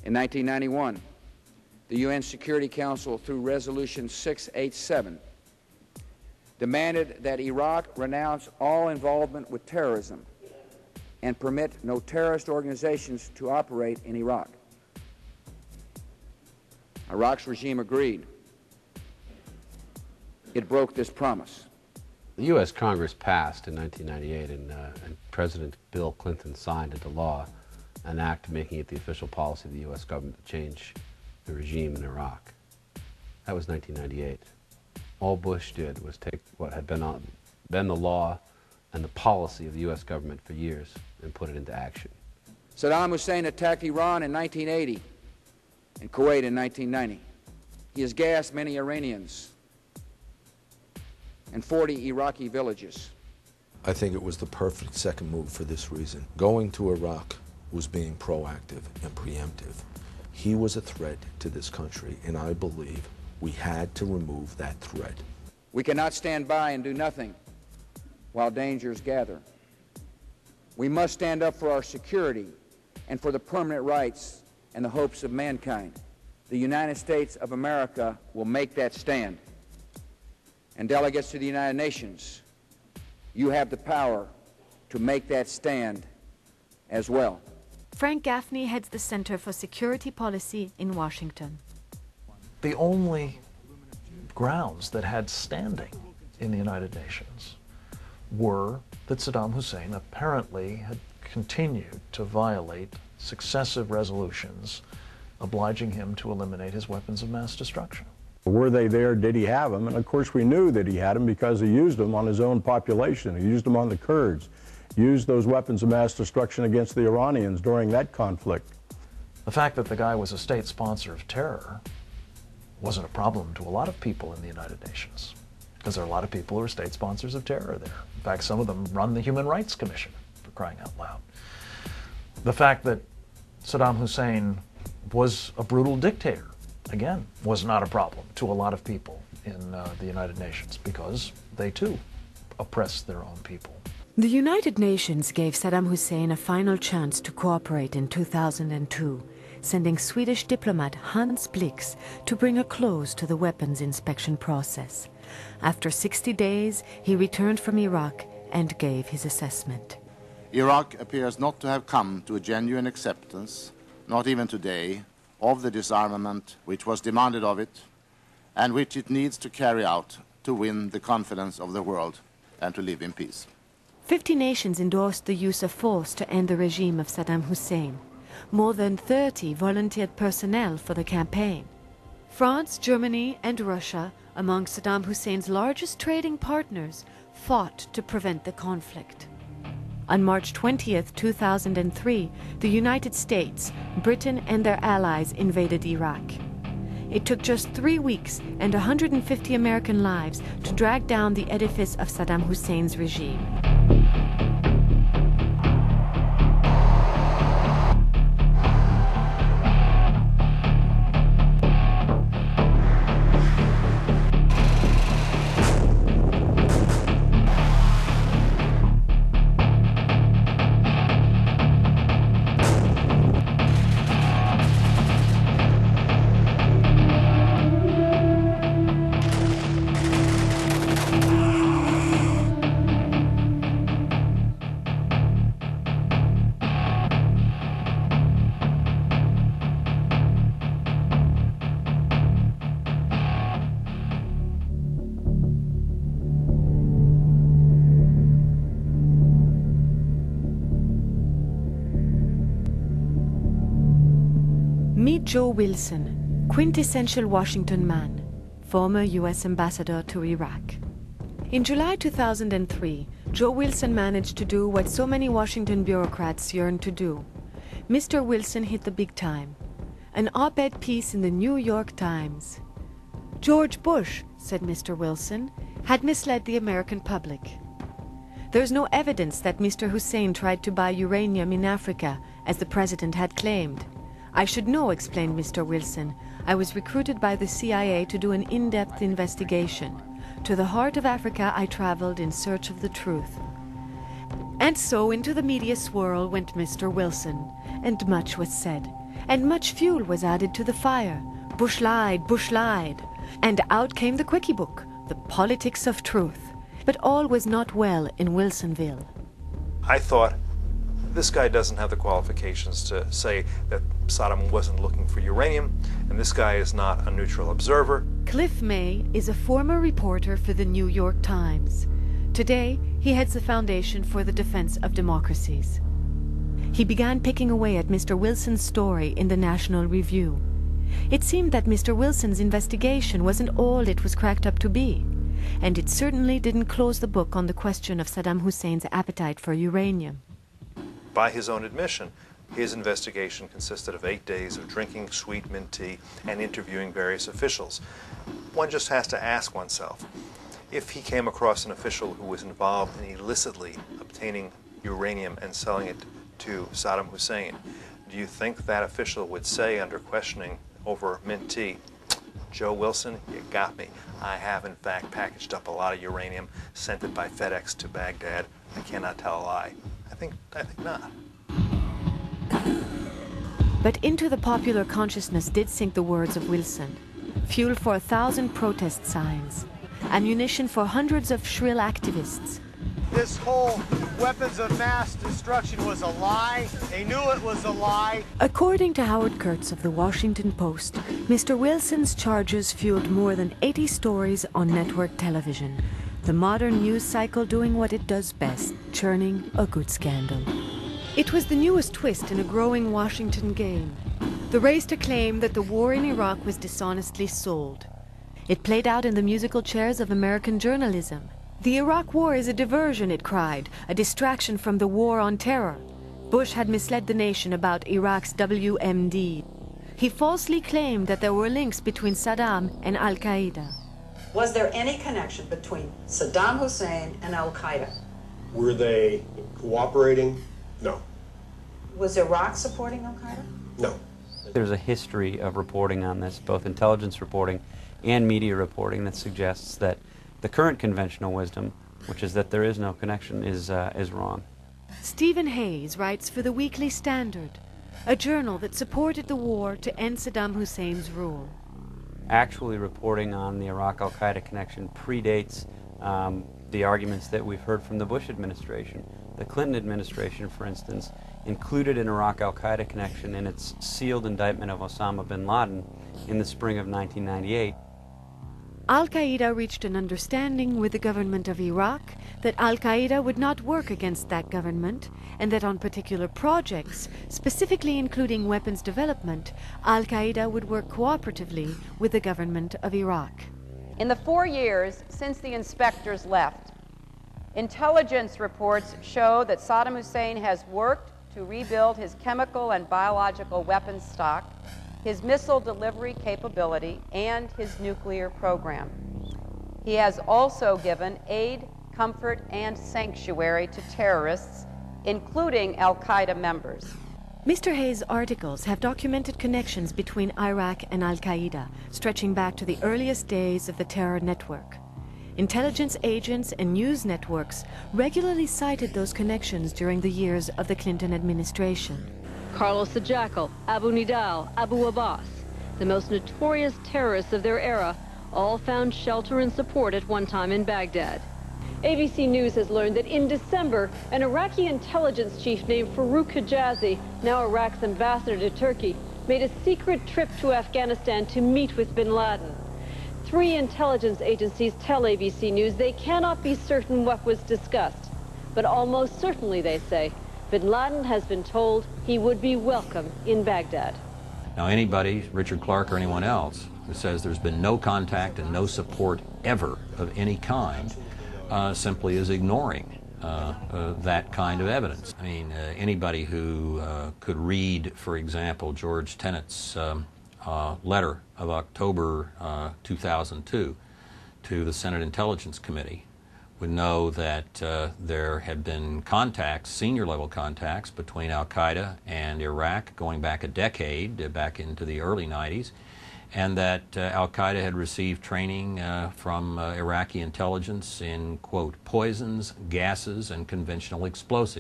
In 1991, the UN Security Council, through Resolution 687, demanded that Iraq renounce all involvement with terrorism and permit no terrorist organizations to operate in Iraq. Iraq's regime agreed. It broke this promise. The U.S. Congress passed in 1998, and President Bill Clinton signed into law an act making it the official policy of the U.S. government to change the regime in Iraq. That was 1998. All Bush did was take what had been the law and the policy of the U.S. government for years and put it into action. Saddam Hussein attacked Iran in 1980 and Kuwait in 1990. He has gassed many Iranians and 40 Iraqi villages. I think it was the perfect second move for this reason. Going to Iraq was being proactive and preemptive. He was a threat to this country, and I believe we had to remove that threat. We cannot stand by and do nothing while dangers gather. We must stand up for our security and for the permanent rights and the hopes of mankind. The United States of America will make that stand. And delegates to the United Nations, you have the power to make that stand as well. Frank Gaffney heads the Center for Security Policy in Washington. The only grounds that had standing in the United Nations were that Saddam Hussein apparently had continued to violate successive resolutions obliging him to eliminate his weapons of mass destruction. Were they there? Did he have them? And of course we knew that he had them because he used them on his own population. He used them on the Kurds, used those weapons of mass destruction against the Iranians during that conflict. The fact that the guy was a state sponsor of terror wasn't a problem to a lot of people in the United Nations, because there are a lot of people who are state sponsors of terror there. In fact, some of them run the Human Rights Commission, for crying out loud. The fact that Saddam Hussein was a brutal dictator, again, was not a problem to a lot of people in the United Nations, because they too oppressed their own people. The United Nations gave Saddam Hussein a final chance to cooperate in 2002, sending Swedish diplomat Hans Blix to bring a close to the weapons inspection process. After 60 days, he returned from Iraq and gave his assessment. Iraq appears not to have come to a genuine acceptance, not even today, of the disarmament which was demanded of it and which it needs to carry out to win the confidence of the world and to live in peace. 50 nations endorsed the use of force to end the regime of Saddam Hussein. More than 30 volunteered personnel for the campaign. France, Germany, and Russia, among Saddam Hussein's largest trading partners, fought to prevent the conflict. On March 20th, 2003, the United States, Britain, and their allies invaded Iraq. It took just 3 weeks and 150 American lives to drag down the edifice of Saddam Hussein's regime. Meet Joe Wilson, quintessential Washington man, former U.S. ambassador to Iraq. In July 2003, Joe Wilson managed to do what so many Washington bureaucrats yearn to do. Mr. Wilson hit the big time. An op-ed piece in the New York Times. George Bush, said Mr. Wilson, had misled the American public. There's no evidence that Mr. Hussein tried to buy uranium in Africa, as the president had claimed. I should know, explained Mr. Wilson. I was recruited by the CIA to do an in-depth investigation. To the heart of Africa I traveled in search of the truth. And so into the media swirl went Mr. Wilson, and much was said. and much fuel was added to the fire. Bush lied, Bush lied. And out came the quickie book, The Politics of Truth. But all was not well in Wilsonville. I thought, this guy doesn't have the qualifications to say that Saddam wasn't looking for uranium, and this guy is not a neutral observer. Cliff May is a former reporter for the New York Times. Today, he heads the Foundation for the Defense of Democracies. He began picking away at Mr. Wilson's story in the National Review. It seemed that Mr. Wilson's investigation wasn't all it was cracked up to be, and it certainly didn't close the book on the question of Saddam Hussein's appetite for uranium. By his own admission, his investigation consisted of 8 days of drinking sweet mint tea and interviewing various officials. One just has to ask oneself, if he came across an official who was involved in illicitly obtaining uranium and selling it to Saddam Hussein, do you think that official would say under questioning over mint tea, Joe Wilson, you got me. I have in fact packaged up a lot of uranium, sent it by FedEx to Baghdad. I cannot tell a lie. I think not. But into the popular consciousness did sink the words of Wilson. Fuel for 1,000 protest signs. Ammunition for hundreds of shrill activists. This whole weapons of mass destruction was a lie. They knew it was a lie. According to Howard Kurtz of the Washington Post, Mr. Wilson's charges fueled more than 80 stories on network television. The modern news cycle doing what it does best, churning a good scandal. It was the newest twist in a growing Washington game. The race to claim that the war in Iraq was dishonestly sold. It played out in the musical chairs of American journalism. The Iraq War is a diversion, it cried, a distraction from the war on terror. Bush had misled the nation about Iraq's WMD. He falsely claimed that there were links between Saddam and Al-Qaeda. Was there any connection between Saddam Hussein and Al-Qaeda? Were they cooperating? No. Was Iraq supporting Al-Qaeda? No. There's a history of reporting on this, both intelligence reporting and media reporting, that suggests that the current conventional wisdom, which is that there is no connection, is wrong. Stephen Hayes writes for the Weekly Standard, a journal that supported the war to end Saddam Hussein's rule. Actually reporting on the Iraq-Al-Qaeda connection predates the arguments that we've heard from the Bush administration. The Clinton administration, for instance, included an Iraq-Al-Qaeda connection in its sealed indictment of Osama bin Laden in the spring of 1998. Al-Qaeda reached an understanding with the government of Iraq that Al-Qaeda would not work against that government, and that on particular projects, specifically including weapons development, Al-Qaeda would work cooperatively with the government of Iraq. In the 4 years since the inspectors left, intelligence reports show that Saddam Hussein has worked to rebuild his chemical and biological weapons stock, his missile delivery capability, and his nuclear program. He has also given aid, comfort, and sanctuary to terrorists, including Al-Qaeda members. Mr. Hayes' articles have documented connections between Iraq and Al-Qaeda, stretching back to the earliest days of the terror network. Intelligence agents and news networks regularly cited those connections during the years of the Clinton administration. Carlos the Jackal, Abu Nidal, Abu Abbas, the most notorious terrorists of their era, all found shelter and support at one time in Baghdad. ABC News has learned that in December, an Iraqi intelligence chief named Farouk Hijazi, now Iraq's ambassador to Turkey, made a secret trip to Afghanistan to meet with bin Laden. 3 intelligence agencies tell ABC News they cannot be certain what was discussed, but almost certainly, they say, bin Laden has been told he would be welcome in Baghdad. Now anybody, Richard Clark or anyone else, who says there's been no contact and no support ever of any kind simply is ignoring that kind of evidence. I mean, anybody who could read, for example, George Tenet's letter of October 2002 to the Senate Intelligence Committee would know that there had been contacts, senior-level contacts, between Al-Qaeda and Iraq going back a decade, back into the early 90s, and that Al-Qaeda had received training from Iraqi intelligence in, quote, poisons, gases, and conventional explosives.